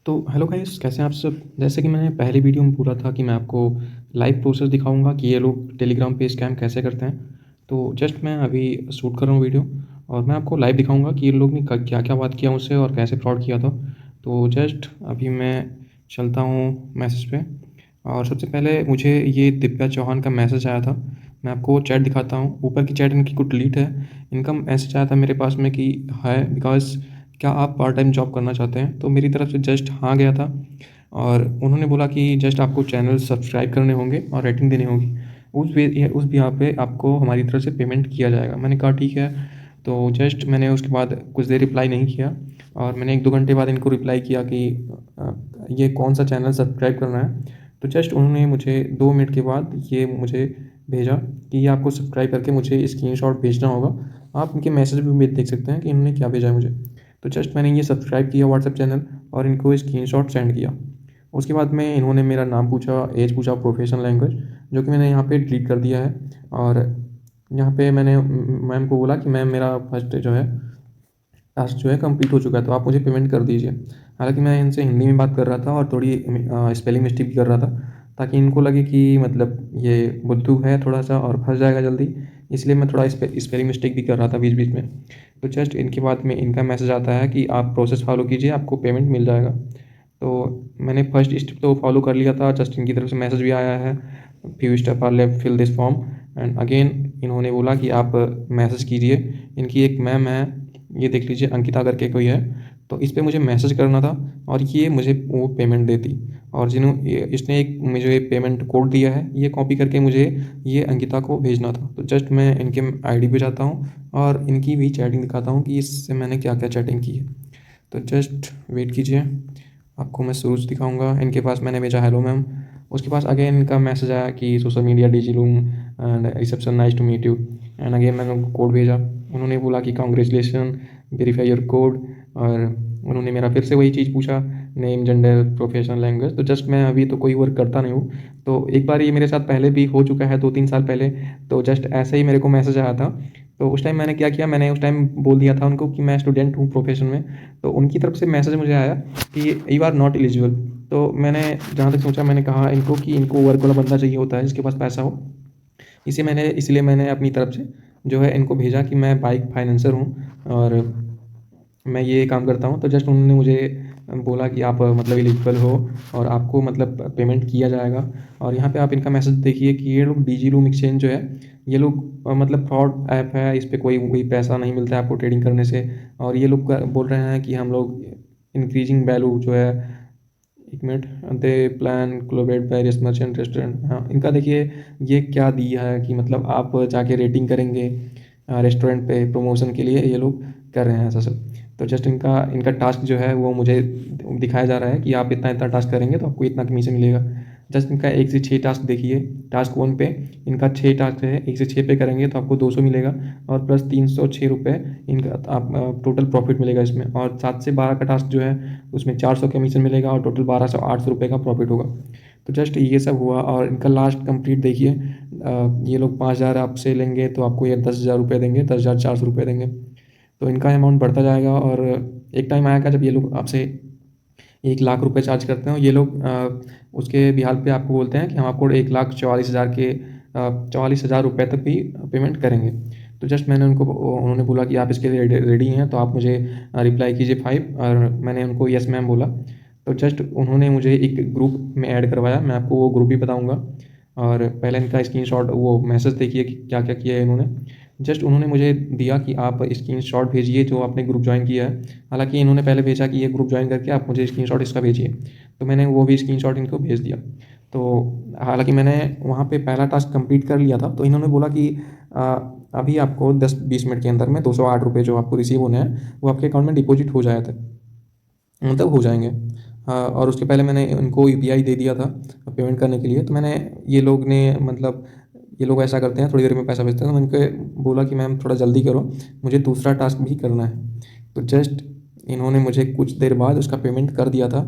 तो hello guys, कैसे हैं आप सब। जैसे कि मैंने पहली वीडियो में बोला था कि मैं आपको लाइव प्रोसेस दिखाऊंगा कि ये लोग टेलीग्राम पे स्कैम कैसे करते हैं। तो जस्ट मैं अभी शूट कर रहा हूँ वीडियो, और मैं आपको लाइव दिखाऊंगा कि ये लोग ने क्या क्या बात किया मुझसे और कैसे फ्रॉड किया था। तो जस्ट अभी मैं चलता हूँ मैसेज पे, और सबसे पहले मुझे ये दिव्या चौहान का मैसेज आया था। मैं आपको चैट दिखाता हूँ। ऊपर की चैट इनकी कुछ डिलीट है। इनका मैसेज आया था मेरे पास में कि है बिकॉज क्या आप पार्ट टाइम जॉब करना चाहते हैं। तो मेरी तरफ से जस्ट हाँ गया था, और उन्होंने बोला कि जस्ट आपको चैनल सब्सक्राइब करने होंगे और रेटिंग देनी होगी। उस बिहाफ पे आपको हमारी तरफ से पेमेंट किया जाएगा। मैंने कहा ठीक है। तो जस्ट मैंने उसके बाद कुछ देर रिप्लाई नहीं किया, और मैंने 1-2 घंटे बाद इनको रिप्लाई किया कि अ, ये कौन सा चैनल सब्सक्राइब करना है। तो जस्ट उन्होंने मुझे 2 मिनट के बाद ये मुझे भेजा कि ये आपको सब्सक्राइब करके मुझे स्क्रीनशॉट भेजना होगा। आप इनके मैसेज भी देख सकते हैं कि इन्होंने क्या भेजा है मुझे। तो जस्ट मैंने ये सब्सक्राइब किया व्हाट्सएप चैनल, और इनको स्क्रीनशॉट सेंड किया। उसके बाद में इन्होंने मेरा नाम पूछा, एज पूछा, प्रोफेशनल लैंग्वेज, जो कि मैंने यहाँ पे डिलीट कर दिया है। और यहाँ पे मैंने मैम को बोला कि मैम मेरा फर्स्ट जो है टास्क जो है कंप्लीट हो चुका है, तो आप मुझे पेमेंट कर दीजिए। हालांकि मैं इनसे हिंदी में बात कर रहा था और थोड़ी स्पेलिंग मिस्टेक भी कर रहा था, ताकि इनको लगे कि मतलब ये बुद्धू है थोड़ा सा और फंस जाएगा जल्दी। इसलिए मैं थोड़ा स्पेलिंग मिस्टेक भी कर रहा था बीच बीच में। तो जस्ट इनके बाद में इनका मैसेज आता है कि आप प्रोसेस फॉलो कीजिए, आपको पेमेंट मिल जाएगा। तो मैंने फर्स्ट स्टेप तो फॉलो कर लिया था। जस्ट इनकी तरफ से मैसेज भी आया है, few step are left, fill this form. And again इन्होंने बोला कि आप मैसेज कीजिए। इनकी एक मैम है, ये देख लीजिए, अंकिता करके कोई है। तो इस पे मुझे मैसेज करना था, और ये मुझे वो पेमेंट देती। और इसने एक मुझे पेमेंट कोड दिया है, ये कॉपी करके मुझे ये अंकिता को भेजना था। तो जस्ट मैं इनके आईडी पे जाता हूँ और इनकी भी चैटिंग दिखाता हूँ कि इससे मैंने क्या क्या चैटिंग की है। तो जस्ट वेट कीजिए, आपको मैं शुरू से दिखाऊंगा। इनके पास मैंने भेजा हेलो मैम। उसके पास अगेन इनका मैसेज आया कि सोशल मीडिया डीजी लूम and reception, nice to meet you. And again मैंने उनको कोड भेजा। उन्होंने बोला कि कॉन्ग्रेचुलेसन, वेरीफाई योर कोड। और उन्होंने मेरा फिर से वही चीज़ पूछा, नेम, जेंडर, प्रोफेशनल लैंग्वेज। तो जस्ट मैं अभी तो कोई वर्क करता नहीं हूँ। तो एक बार ये मेरे साथ पहले भी हो चुका है, 2-3 साल पहले। तो जस्ट ऐसे ही मेरे को मैसेज आया था। तो उस टाइम मैंने क्या किया, मैंने उस टाइम बोल दिया था उनको कि मैं स्टूडेंट हूँ प्रोफेशन में। तो उनकी तरफ से मैसेज मुझे आया कि यू आर नॉट एलिजिबल। तो मैंने जहाँ तक सोचा, मैंने कहा इनको कि इनको वर्क वाला बंदा चाहिए होता है जिसके पास पैसा हो। इसलिए मैंने अपनी तरफ से जो है इनको भेजा कि मैं बाइक फाइनेंसर हूँ और मैं ये काम करता हूँ। तो जस्ट उन्होंने मुझे बोला कि आप मतलब एलिजिबल हो और आपको मतलब पेमेंट किया जाएगा। और यहाँ पे आप इनका मैसेज देखिए कि ये लोग डीजी लूम एक्सचेंज जो है, ये लोग मतलब फ्रॉड ऐप है। इस पे कोई पैसा नहीं मिलता है आपको ट्रेडिंग करने से। और ये लोग बोल रहे हैं कि हम लोग इंक्रीजिंग वैल्यू जो है, एक मिनट, दे plan collaborate various merchant restaurant. हाँ, इनका देखिए ये क्या दिया है कि मतलब आप जाके रेटिंग करेंगे रेस्टोरेंट पे प्रमोशन के लिए, ये लोग कर रहे हैं ऐसा सब। तो जस्ट इनका इनका टास्क जो है वो मुझे दिखाया जा रहा है कि आप इतना इतना टास्क करेंगे तो आपको इतना कमीशन मिलेगा। जस्ट इनका 1 से 6 टास्क देखिए। टास्क 1 पे इनका 6 टास्क है, 1 से 6 पे करेंगे तो आपको 200 मिलेगा, और प्लस 306 रुपये इनका आप टोटल प्रॉफिट मिलेगा इसमें। और 7 से 12 का टास्क जो है उसमें 400 कमीशन मिलेगा, और टोटल 1200-800 रुपये का प्रॉफिट होगा। तो जस्ट ये सब हुआ, और इनका लास्ट कंप्लीट देखिए। ये लोग 5,000 आपसे लेंगे तो आपको ये 10,000 रुपये देंगे, 10,400 रुपये देंगे। तो इनका अमाउंट बढ़ता जाएगा, और एक टाइम आएगा जब ये लोग आपसे 1 लाख रुपए चार्ज करते हैं। ये लोग उसके बिहाल पे आपको बोलते हैं कि हम आपको 1,44,000 के 44,000 रुपये तक भी पेमेंट करेंगे। तो जस्ट मैंने उनको, उन्होंने बोला कि आप इसके लिए रेडी हैं तो आप मुझे रिप्लाई कीजिए 5, और मैंने उनको यस मैम बोला। तो जस्ट उन्होंने मुझे एक ग्रुप में ऐड करवाया। मैं आपको वो ग्रुप भी बताऊंगा। और पहले इनका स्क्रीनशॉट वो मैसेज देखिए कि क्या क्या किया है इन्होंने। जस्ट उन्होंने मुझे दिया कि आप स्क्रीनशॉट भेजिए जो आपने ग्रुप ज्वाइन किया है। हालांकि इन्होंने पहले भेजा कि ये ग्रुप ज्वाइन करके आप मुझे स्क्रीनशॉट इसका भेजिए। तो मैंने वो भी स्क्रीनशॉट इनको भेज दिया। तो हालांकि मैंने वहाँ पे पहला टास्क कंप्लीट कर लिया था। तो इन्होंने बोला कि आ, अभी आपको 10-20 मिनट के अंदर में 208 रुपये जो आपको रिसीव होने हैं वो आपके अकाउंट में डिपॉजिट हो जाए थे, मतलब हो जाएंगे। हाँ, और उसके पहले मैंने इनको यूपीआई दे दिया था पेमेंट करने के लिए। तो मैंने, ये लोग ने मतलब ये लोग ऐसा करते हैं, थोड़ी देर में पैसा भेजते हैं। तो मैंने उनको बोला कि मैम थोड़ा जल्दी करो, मुझे दूसरा टास्क भी करना है। तो जस्ट इन्होंने मुझे कुछ देर बाद उसका पेमेंट कर दिया था।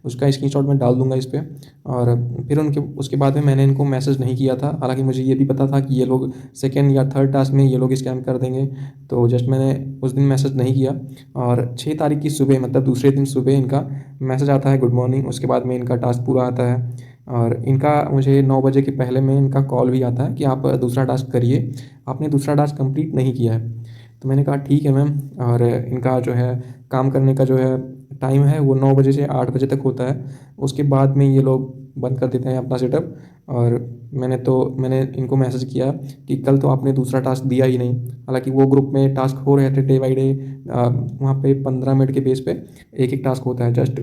उसका स्क्रीनशॉट मैं डाल दूँगा इस पे। और फिर उनके उसके बाद में मैंने इनको मैसेज नहीं किया था। हालाँकि मुझे ये भी पता था कि ये लोग सेकंड या थर्ड टास्क में ये लोग स्कैम कर देंगे। तो जस्ट मैंने उस दिन मैसेज नहीं किया। और 6 तारीख की सुबह मतलब दूसरे दिन सुबह इनका मैसेज आता है गुड मॉर्निंग। उसके बाद में इनका टास्क पूरा आता है और इनका मुझे 9 बजे के पहले में इनका कॉल भी आता है कि आप दूसरा टास्क करिए, आपने दूसरा टास्क कंप्लीट नहीं किया है। तो मैंने कहा ठीक है मैम। और इनका जो है काम करने का जो है टाइम है वो 9 बजे से 8 बजे तक होता है। उसके बाद में ये लोग बंद कर देते हैं अपना सेटअप। और मैंने इनको मैसेज किया कि कल तो आपने दूसरा टास्क दिया ही नहीं। हालांकि वो ग्रुप में टास्क हो रहे थे डे बाई डे। वहाँ पे 15 मिनट के बेस पे एक एक टास्क होता है। जस्ट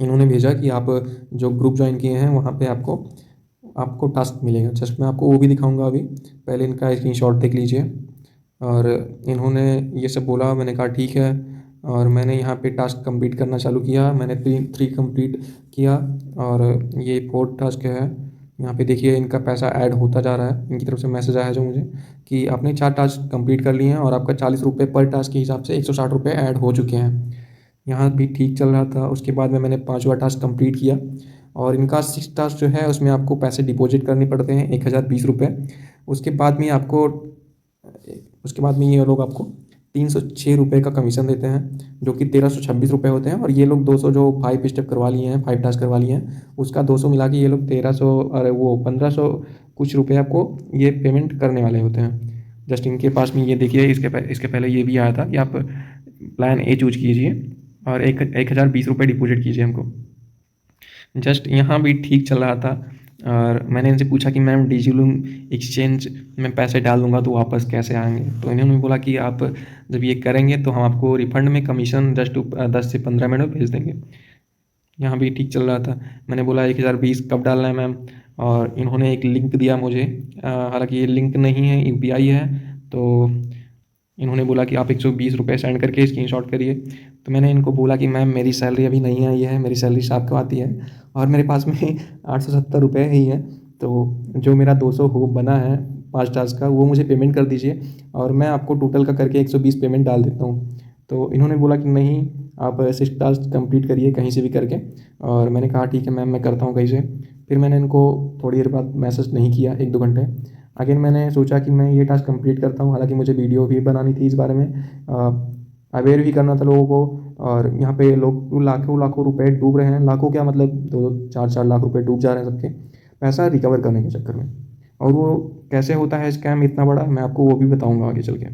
इन्होंने भेजा कि आप जो ग्रुप ज्वाइन किए हैं वहाँ पे आपको आपको टास्क मिलेगा। जस्ट मैं आपको वो भी दिखाऊंगा अभी। पहले इनका स्क्रीनशॉट देख लीजिए। और इन्होंने ये सब बोला, मैंने कहा ठीक है। और मैंने यहाँ पे टास्क कंप्लीट करना चालू किया। मैंने थ्री कंप्लीट किया और ये फोर्थ टास्क है। यहाँ पे देखिए इनका पैसा ऐड होता जा रहा है। इनकी तरफ से मैसेज आया है जो मुझे कि आपने 4 टास्क कंप्लीट कर लिए हैं और आपका 40 रुपये पर टास्क के हिसाब से 160 रुपये ऐड हो चुके हैं। यहाँ भी ठीक चल रहा था। उसके बाद में मैंने 5वां टास्क कंप्लीट किया। और इनका 6 टास्क जो है उसमें आपको पैसे डिपॉजिट करने पड़ते हैं 1020 रुपये। उसके बाद में आपको उसके बाद में ये लोग आपको 306 रुपये का कमीशन देते हैं जो कि 1326 रुपये होते हैं। और ये लोग 200 जो 5 स्टेप करवा लिए हैं, 5 टास्क करवा लिए हैं, उसका 200 मिला के ये लोग 1300 अरे वो 1500 कुछ रुपये आपको ये पेमेंट करने वाले होते हैं। जस्ट इनके पास में ये देखिए इसके पहले ये भी आया था कि आप प्लान ए चूज कीजिए और 1020 रुपये डिपॉजिट कीजिए हमको। जस्ट यहाँ भी ठीक चल रहा था। और मैंने इनसे पूछा कि मैम डिजिलूम एक्सचेंज में पैसे डाल दूंगा तो वापस कैसे आएंगे। तो इन्होंने बोला कि आप जब ये करेंगे तो हम आपको रिफंड में कमीशन जस्ट 10 से 15 मिनट में भेज देंगे। यहाँ भी ठीक चल रहा था। मैंने बोला 1020 कब डालना है मैम। और इन्होंने एक लिंक दिया मुझे। हालांकि ये लिंक नहीं है, यूपीआई है। तो इन्होंने बोला कि आप 120 रुपये सेंड करके स्क्रीनशॉट करिए। तो मैंने इनको बोला कि मैम मेरी सैलरी अभी नहीं आई है, मेरी सैलरी शाम को आती है और मेरे पास में 870 रुपये ही है। तो जो मेरा 200 हो बना है 5 टास्क का वो मुझे पेमेंट कर दीजिए और मैं आपको टोटल का करके 120 पेमेंट डाल देता हूँ। तो इन्होंने बोला कि नहीं, आप 6 टास्क कंप्लीट करिए कहीं से भी करके। और मैंने कहा ठीक है मैम मैं करता हूँ कहीं से। फिर मैंने इनको थोड़ी देर बाद मैसेज नहीं किया, 1-2 घंटे। अगेन मैंने सोचा कि मैं ये टास्क कंप्लीट करता हूँ। हालांकि मुझे वीडियो भी बनानी थी इस बारे में, अवेयर भी करना था लोगों को। और यहाँ पे लोग लाखों लाखों रुपए डूब रहे हैं, लाखों क्या मतलब 2-4 लाख रुपए डूब जा रहे हैं सबके पैसा रिकवर करने के चक्कर में। और वो कैसे होता है स्कैम इतना बड़ा, मैं आपको वो भी बताऊँगा आगे चल के।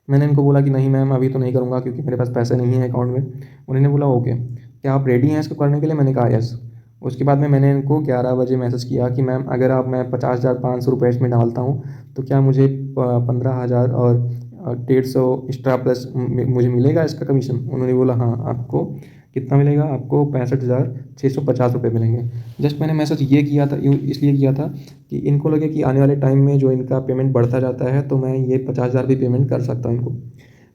मैंने इनको बोला कि नहीं मैम अभी तो नहीं करूँगा क्योंकि मेरे पास पैसे नहीं है अकाउंट में। उन्होंने बोला ओके, क्या आप रेडी हैं इसको करने के लिए? मैंने कहा यस। उसके बाद में मैंने इनको 11 बजे मैसेज किया कि मैम अगर आप मैं 50,500 रुपये इसमें डालता हूँ तो क्या मुझे 15,000 और 150 एक्स्ट्रा प्लस मुझे मिलेगा इसका कमीशन? उन्होंने बोला हाँ, आपको कितना मिलेगा? आपको 65,650 रुपये मिलेंगे। जस्ट मैंने मैसेज ये किया था, इसलिए किया था कि इनको लगे कि आने वाले टाइम में जो इनका पेमेंट बढ़ता जाता है तो मैं ये 50,000 भी पेमेंट कर सकता हूँ इनको।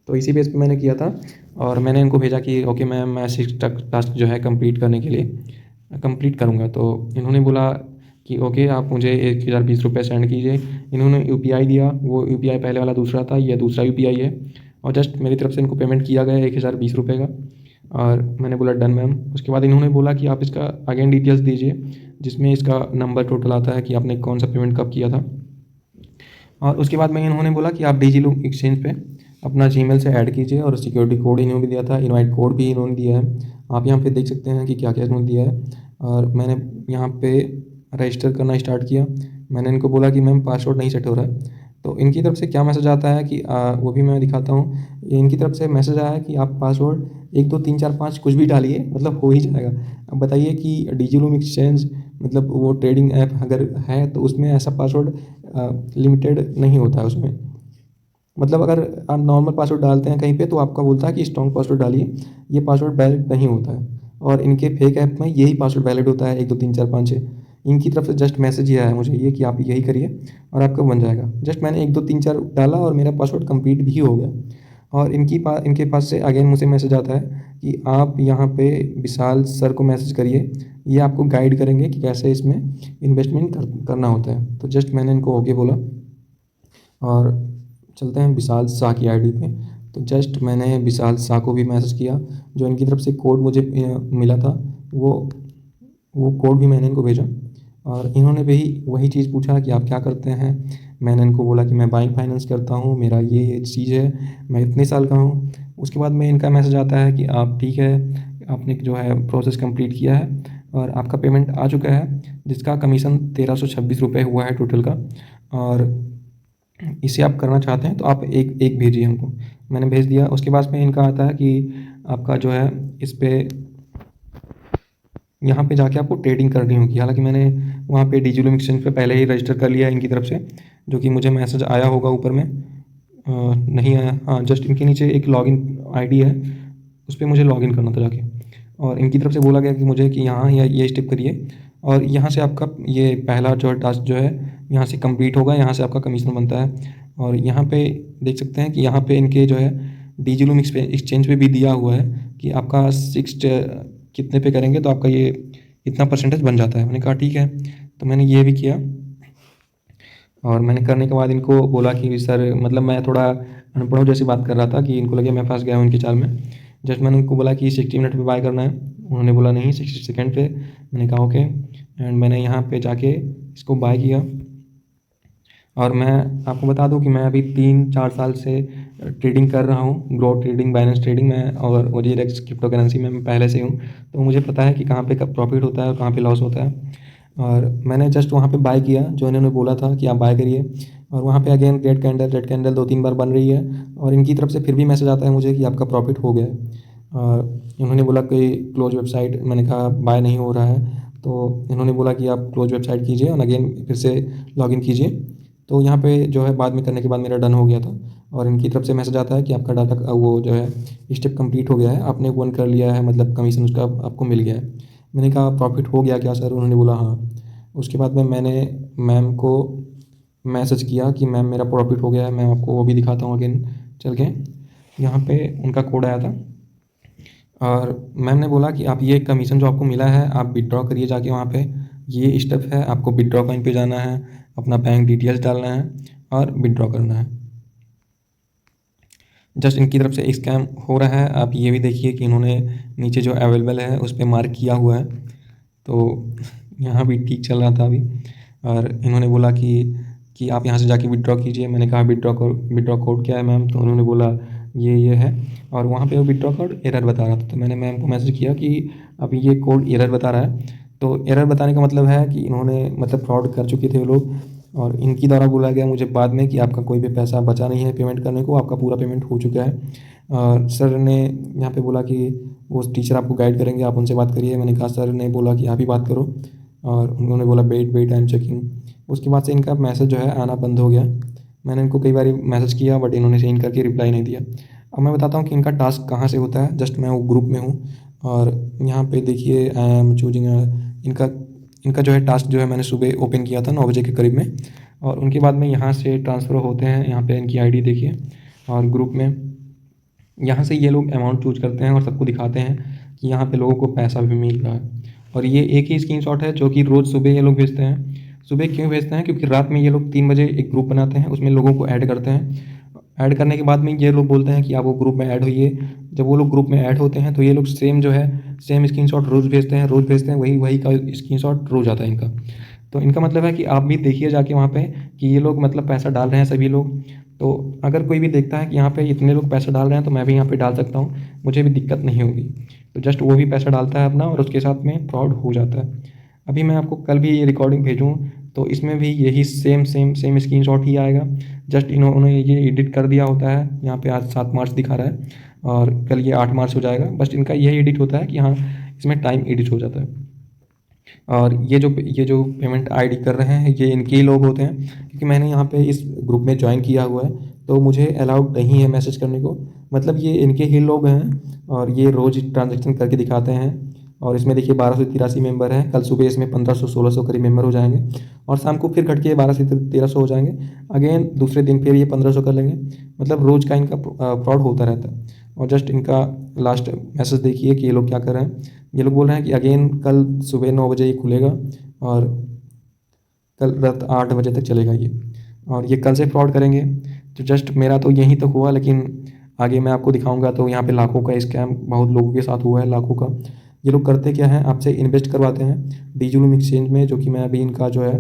तो इसी बेस पे मैंने किया था। और मैंने इनको भेजा कि ओके मैम मैं 6 टास्क जो है कंप्लीट करने के लिए कंप्लीट करूँगा। तो इन्होंने बोला कि ओके आप मुझे 1020 रुपये सेंड कीजिए। इन्होंने यूपीआई दिया, वो यूपीआई पहले वाला दूसरा था, ये दूसरा यूपीआई है। और जस्ट मेरी तरफ से इनको पेमेंट किया गया 1020 रुपये का। और मैंने बोला डन मैम। उसके बाद इन्होंने बोला कि आप इसका अगेन डिटेल्स दीजिए जिसमें इसका नंबर टोटल आता है कि आपने कौन सा पेमेंट कब किया था। और उसके बाद में इन्होंने बोला कि आप डिजिलूम एक्सचेंज पे अपना जीमेल से ऐड कीजिए और सिक्योरिटी कोड इन्होंने दिया था, इनवाइट कोड भी इन्होंने दिया है। आप यहाँ पे देख सकते हैं कि क्या क्या इन्होंने दिया है। और मैंने यहाँ पे रजिस्टर करना स्टार्ट किया। मैंने इनको बोला कि मैम पासवर्ड नहीं सेट हो रहा है। तो इनकी तरफ से क्या मैसेज आता है कि वो भी मैं दिखाता हूँ। इनकी तरफ से मैसेज आया है कि आप पासवर्ड 1 2 3 4 5 कुछ भी डालिए, मतलब हो ही जाएगा। अब बताइए कि डिजिलूम एक्सचेंज मतलब वो ट्रेडिंग ऐप अगर है तो उसमें ऐसा पासवर्ड लिमिटेड नहीं होता है उसमें। मतलब अगर आप नॉर्मल पासवर्ड डालते हैं कहीं पे तो आपका बोलता है कि स्ट्रॉन्ग पासवर्ड डालिए, ये पासवर्ड वैलिड नहीं होता है। और इनके फेक ऐप में यही पासवर्ड वैलिड होता है 1 2 3 4 5 6। इनकी तरफ से जस्ट मैसेज ही आया है मुझे ये कि आप यही करिए और आपका बन जाएगा। जस्ट मैंने 1 2 3 4 डाला और मेरा पासवर्ड कंप्लीट भी हो गया। और इनके पास से अगेन मुझे मैसेज आता है कि आप यहाँ पे विशाल सर को मैसेज करिए, ये आपको गाइड करेंगे कि कैसे इसमें इन्वेस्टमेंट करना होता है। तो जस्ट मैंने इनको ओके बोला और चलते हैं विशाल शाह की आईडी पे। तो जस्ट मैंने विशाल शाह को भी मैसेज किया, जो इनकी तरफ से कोड मुझे मिला था, वो वो कोड भी मैंने इनको भेजा और इन्होंने भी वही चीज़ पूछा कि आप क्या करते हैं। मैंने इनको बोला कि मैं बाइक फाइनेंस करता हूँ, मेरा ये चीज़ है, मैं इतने साल का हूँ। उसके बाद में इनका मैसेज आता है कि आप ठीक है, आपने जो है प्रोसेस कंप्लीट किया है और आपका पेमेंट आ चुका है, जिसका कमीशन 1326 रुपये हुआ है टोटल का, और इसे आप करना चाहते हैं तो आप एक एक भेजिए हमको। मैंने भेज दिया। उसके बाद में इनका आता है कि आपका जो है इस पर यहाँ पे जाके आपको ट्रेडिंग करनी होगी। हालांकि मैंने वहाँ पे डिजिटल एक्सचेंज पे पहले ही रजिस्टर कर लिया है इनकी तरफ से, जो कि मुझे मैसेज आया होगा ऊपर में। नहीं आया, हाँ, जस्ट इनके नीचे एक लॉगिन आईडी है, उस पर मुझे लॉगिन करना था जाके, और इनकी तरफ से बोला गया कि मुझे कि यहाँ ये स्टेप करिए और यहाँ से आपका ये पहला जो टास्क जो है यहाँ से कंप्लीट होगा, यहाँ से आपका कमीशन बनता है। और यहाँ पे देख सकते हैं कि यहाँ पे इनके जो है डिजिटल एक्सचेंज पे भी दिया हुआ है कि आपका सिक्स कितने पे करेंगे तो आपका ये इतना परसेंटेज बन जाता है। मैंने कहा ठीक है, तो मैंने ये भी किया। और मैंने करने के बाद इनको बोला कि सर, मतलब मैं थोड़ा अनपढ़ जैसी बात कर रहा था कि इनको लगे मैं फंस गया हूँ इनकी चाल में। जस्ट मैंने उनको बोला कि 60 मिनट पे बाय करना है, उन्होंने बोला नहीं 60 सेकेंड पे। मैंने कहा ओके, एंड मैंने यहाँ पे जाके इसको बाय किया। और मैं आपको बता दूं कि मैं अभी 3-4 साल से ट्रेडिंग कर रहा हूँ, ग्रो ट्रेडिंग, बाइनेंस ट्रेडिंग में और OGX क्रिप्टो करेंसी में मैं पहले से हूँ, तो मुझे पता है कि कहाँ पे कब प्रॉफिट होता है और कहाँ पे लॉस होता है। और मैंने जस्ट वहाँ पे बाय किया जो इन्होंने बोला था कि आप बाय करिए, और वहाँ पे अगेन रेड कैंडल 2-3 बार बन रही है, और इनकी तरफ से फिर भी मैसेज आता है मुझे कि आपका प्रॉफिट हो गया है। और इन्होंने बोला कि क्लोज वेबसाइट, मैंने कहा बाय नहीं हो रहा है, तो इन्होंने बोला कि आप क्लोज वेबसाइट कीजिए और अगेन फिर से लॉगिन कीजिए। तो यहाँ पे जो है बाद में करने के बाद मेरा डन हो गया था, और इनकी तरफ से मैसेज आता है कि आपका डाटा वो जो है स्टेप कंप्लीट हो गया है, आपने वन कर लिया है, मतलब कमीशन उसका आपको मिल गया है। मैंने कहा प्रॉफिट हो गया क्या सर? उन्होंने बोला हाँ। उसके बाद में मैंने मैम को मैसेज किया कि मैम मेरा प्रॉफिट हो गया है, मैं आपको वो भी दिखाता हूँ अगेन चल के। यहाँ पे उनका कोड आया था और मैम ने बोला कि आप ये कमीशन जो आपको मिला है आप विड्रॉ करिए जाके वहाँ पे, ये स्टेप है, आपको विड्रॉ कॉइन पे जाना है, अपना बैंक डिटेल्स डालना है और विड्रॉ करना है। जस्ट इनकी तरफ से स्कैम हो रहा है। आप ये भी देखिए कि इन्होंने नीचे जो अवेलेबल है उस पर मार्क किया हुआ है, तो यहाँ भी ठीक चल रहा था अभी। और इन्होंने बोला कि आप यहाँ से जाके विड्रॉ कीजिए। मैंने कहा विड्रॉ कोड क्या है मैम? तो उन्होंने बोला ये है, और वहाँ पे वो विड्रॉ कोड एरर बता रहा था। तो मैंने मैम को मैसेज किया कि अभी ये कोड एरर बता रहा है। तो एरर बताने का मतलब है कि इन्होंने मतलब फ्रॉड कर चुके थे वो लोग, और इनकी द्वारा बोला गया मुझे बाद में कि आपका कोई भी पैसा बचा नहीं है पेमेंट करने को, आपका पूरा पेमेंट हो चुका है। और सर ने यहाँ पे बोला कि वो टीचर आपको गाइड करेंगे, आप उनसे बात करिए। मैंने कहा सर ने बोला कि आप ही बात करो, और उन्होंने बोला वेट आई एम चेकिंग। उसके बाद से इनका मैसेज जो है आना बंद हो गया। मैंने इनको कई बार मैसेज किया बट इन्होंने सीन करके रिप्लाई नहीं दिया। अब मैं बताता हूँ कि इनका टास्क कहाँ से होता है। जस्ट मैं वो ग्रुप में हूँ, और यहाँ पे देखिए आई एम चूजिंग इनका इनका जो है टास्क जो है मैंने सुबह ओपन किया था 9 बजे के करीब में, और उनके बाद में यहाँ से ट्रांसफ़र होते हैं। यहाँ पे इनकी आईडी देखिए, और ग्रुप में यहाँ से ये लोग अमाउंट चूज करते हैं और सबको दिखाते हैं कि यहाँ पे लोगों को पैसा भी मिल रहा है। और ये एक ही स्क्रीनशॉट है जो कि रोज़ सुबह ये लोग भेजते हैं। सुबह क्यों भेजते हैं? क्योंकि रात में ये लोग 3 बजे एक ग्रुप बनाते हैं, उसमें लोगों को ऐड करते हैं। ऐड करने के बाद में ये लोग बोलते हैं कि आप वो ग्रुप में ऐड होइए। जब वो लोग ग्रुप में ऐड होते हैं तो ये लोग सेम जो है सेम स्क्रीनशॉट रोज़ भेजते हैं, वही वही का स्क्रीनशॉट रोज़ आता है इनका। तो इनका मतलब है कि आप भी देखिए जाके वहाँ पे कि ये लोग मतलब पैसा डाल रहे हैं सभी लोग। तो अगर कोई भी देखता है कि यहाँ पे इतने लोग पैसा डाल रहे हैं तो मैं भी यहाँ पे डाल सकता हूँ, मुझे भी दिक्कत नहीं होगी। तो जस्ट वो भी पैसा डालता है अपना और उसके साथ में फ्रॉड हो जाता है। अभी मैं आपको कल भी ये रिकॉर्डिंग भेजूँ तो इसमें भी यही सेम स्क्रीनशॉट ही आएगा। जस्ट इन्होंने ये एडिट कर दिया होता है। यहाँ पे आज 7 मार्च दिखा रहा है और कल ये 8 मार्च हो जाएगा। बस इनका यही एडिट होता है कि हाँ, इसमें टाइम एडिट हो जाता है। और ये जो पेमेंट आईडी कर रहे हैं ये इनके ही लोग होते हैं, क्योंकि मैंने यहाँ पे इस ग्रुप में ज्वाइन किया हुआ है, तो मुझे अलाउड नहीं है मैसेज करने को। मतलब ये इनके ही लोग हैं और ये रोज़ ट्रांजेक्शन करके दिखाते हैं। और इसमें देखिए 1283 मेंबर हैं। कल सुबह इसमें 1500-1600 करीब मेंबर हो जाएंगे, और शाम को फिर घट के 12 से 1300 हो जाएंगे। अगेन दूसरे दिन फिर ये 1500 कर लेंगे। मतलब रोज़ का इनका फ्रॉड होता रहता है। और जस्ट इनका लास्ट मैसेज देखिए कि ये लोग क्या कर रहे हैं। ये लोग बोल रहे हैं कि अगेन कल सुबह 9 बजे ये खुलेगा और कल रात 8 बजे तक चलेगा ये, और ये कल से फ्रॉड करेंगे। तो जस्ट मेरा तो यहीं तक हुआ, लेकिन आगे मैं आपको दिखाऊंगा। तो यहाँ पे लाखों का स्कैम बहुत लोगों के साथ हुआ है, लाखों का। ये लोग करते क्या हैं, आपसे इन्वेस्ट करवाते हैं डिजिलूम एक्सचेंज में, जो कि मैं अभी इनका जो है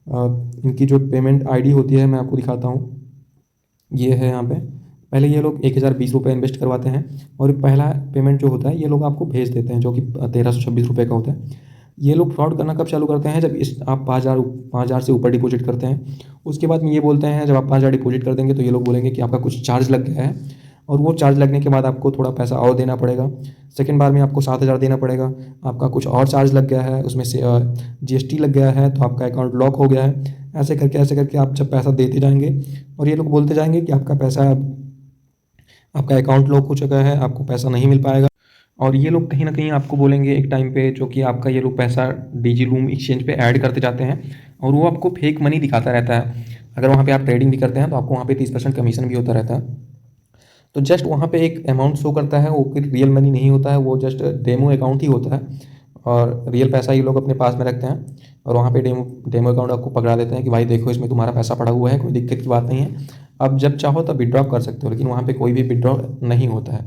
इनकी जो पेमेंट आईडी होती है मैं आपको दिखाता हूँ। ये है यहाँ पे। पहले ये लोग 1020 रुपये इन्वेस्ट करवाते हैं और पहला पेमेंट जो होता है ये लोग आपको भेज देते हैं, जो कि 1326 रुपये का होता है। ये लोग फ्रॉड करना कब चालू करते हैं, जब इस आप 5,000 से ऊपर डिपॉजिट करते हैं। उसके बाद में ये बोलते हैं, जब आप 5,000 डिपॉजिट कर देंगे तो ये लोग बोलेंगे कि आपका कुछ चार्ज लग गया है, और वो चार्ज लगने के बाद आपको थोड़ा पैसा और देना पड़ेगा। सेकेंड बार में आपको 7,000 देना पड़ेगा। आपका कुछ और चार्ज लग गया है, उसमें से जीएसटी लग गया है, तो आपका अकाउंट लॉक हो गया है। ऐसे करके आप जब पैसा देते जाएंगे और ये लोग बोलते जाएंगे कि आपका पैसा, आपका अकाउंट लॉक हो चुका है, आपको पैसा नहीं मिल पाएगा। और ये लोग कहीं ना कहीं आपको बोलेंगे एक टाइम पे, जो कि आपका ये लोग पैसा डिजिलूम एक्सचेंज पे ऐड करते जाते हैं, और वो आपको फेक मनी दिखाता रहता है। अगर वहाँ पे आप ट्रेडिंग भी करते हैं तो आपको वहाँ पे 30% कमीशन भी होता रहता है। तो जस्ट वहाँ पे एक अमाउंट शो करता है, वो फिर रियल मनी नहीं होता है, वो जस्ट डेमो अकाउंट ही होता है। और रियल पैसा ये लोग अपने पास में रखते हैं, और वहाँ पे डेमो डेमो अकाउंट आपको पकड़ा देते हैं कि भाई देखो इसमें तुम्हारा पैसा पड़ा हुआ है, कोई दिक्कत की बात नहीं है, अब जब चाहो तब विड्रॉ कर सकते हो। लेकिन वहाँ पे कोई भी विड्रॉ नहीं होता है।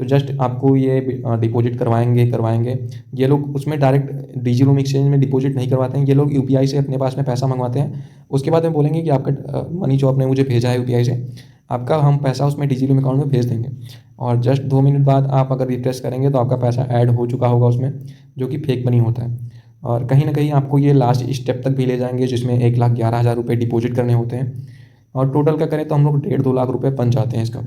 तो जस्ट आपको ये डिपॉजिट करवाएंगे ये लोग। उसमें डायरेक्ट डिजिलूम एक्सचेंज में डिपॉजिट नहीं करवाते हैं ये लोग, यूपीआई से अपने पास में पैसा मंगवाते हैं। उसके बाद में बोलेंगे कि आपका मनी जो आपने मुझे भेजा है यूपीआई से, आपका हम पैसा उसमें डिजिलूम अकाउंट में भेज देंगे। और जस्ट 2 मिनट बाद आप अगर रिफ्रेश करेंगे तो आपका पैसा ऐड हो चुका होगा उसमें, जो कि फेक मनी होता है। और कहीं ना कहीं आपको ये लास्ट स्टेप तक भी ले जाएंगे, जिसमें 1,11,000 रुपये डिपॉजिट करने होते हैं। और टोटल का करें तो हम लोग 1.5-2 लाख रुपये बन जाते हैं इसका।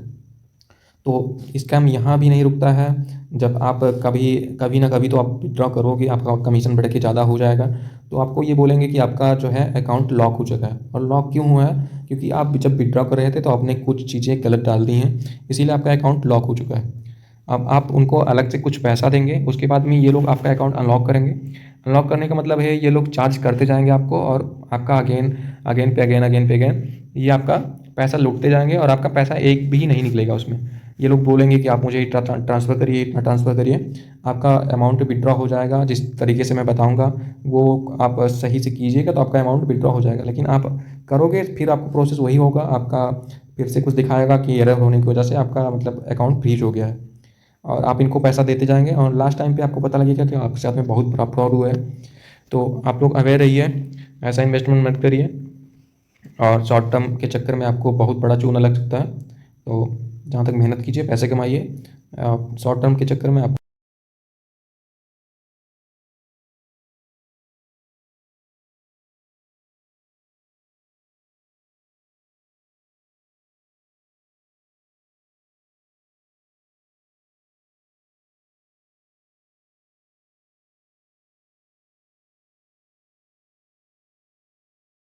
तो स्कैम यहाँ भी नहीं रुकता है। जब आप कभी कभी ना कभी तो आप विड्रॉ करोगे, आपका कमीशन बढ़ के ज़्यादा हो जाएगा, तो आपको ये बोलेंगे कि आपका जो है अकाउंट लॉक हो चुका है। और लॉक क्यों हुआ है, क्योंकि आप जब विड्रॉ कर रहे थे तो आपने कुछ चीज़ें गलत डाल दी हैं, इसीलिए आपका अकाउंट लॉक हो चुका है। अब आप उनको अलग से कुछ पैसा देंगे, उसके बाद में ये लोग आपका अकाउंट अनलॉक करेंगे। अनलॉक करने का मतलब है ये लोग चार्ज करते जाएंगे आपको, और आपका अगेन अगेन पे अगेन ये आपका पैसा लूटते जाएंगे, और आपका पैसा एक भी नहीं निकलेगा उसमें। ये लोग बोलेंगे कि आप मुझे इतना ट्रांसफ़र करिए, इतना ट्रांसफ़र करिए, आपका अमाउंट विड्रॉ हो जाएगा। जिस तरीके से मैं बताऊंगा वो आप सही से कीजिएगा तो आपका अमाउंट विड्रॉ हो जाएगा। लेकिन आप करोगे फिर आपका प्रोसेस वही होगा, आपका फिर से कुछ दिखाएगा कि एरर होने की वजह से आपका मतलब अकाउंट फ्रीज हो गया है। और आप इनको पैसा देते जाएंगे, और लास्ट टाइम पे आपको पता लगेगा कि आपके साथ में बहुत बड़ा फ्रॉड हुआ है। तो आप लोग अवेयर रहिए, ऐसा इन्वेस्टमेंट मत करिए, और शॉर्ट टर्म के चक्कर में आपको बहुत बड़ा चूना लग सकता है। तो जहाँ तक मेहनत कीजिए, पैसे कमाइए, शॉर्ट टर्म के चक्कर में आप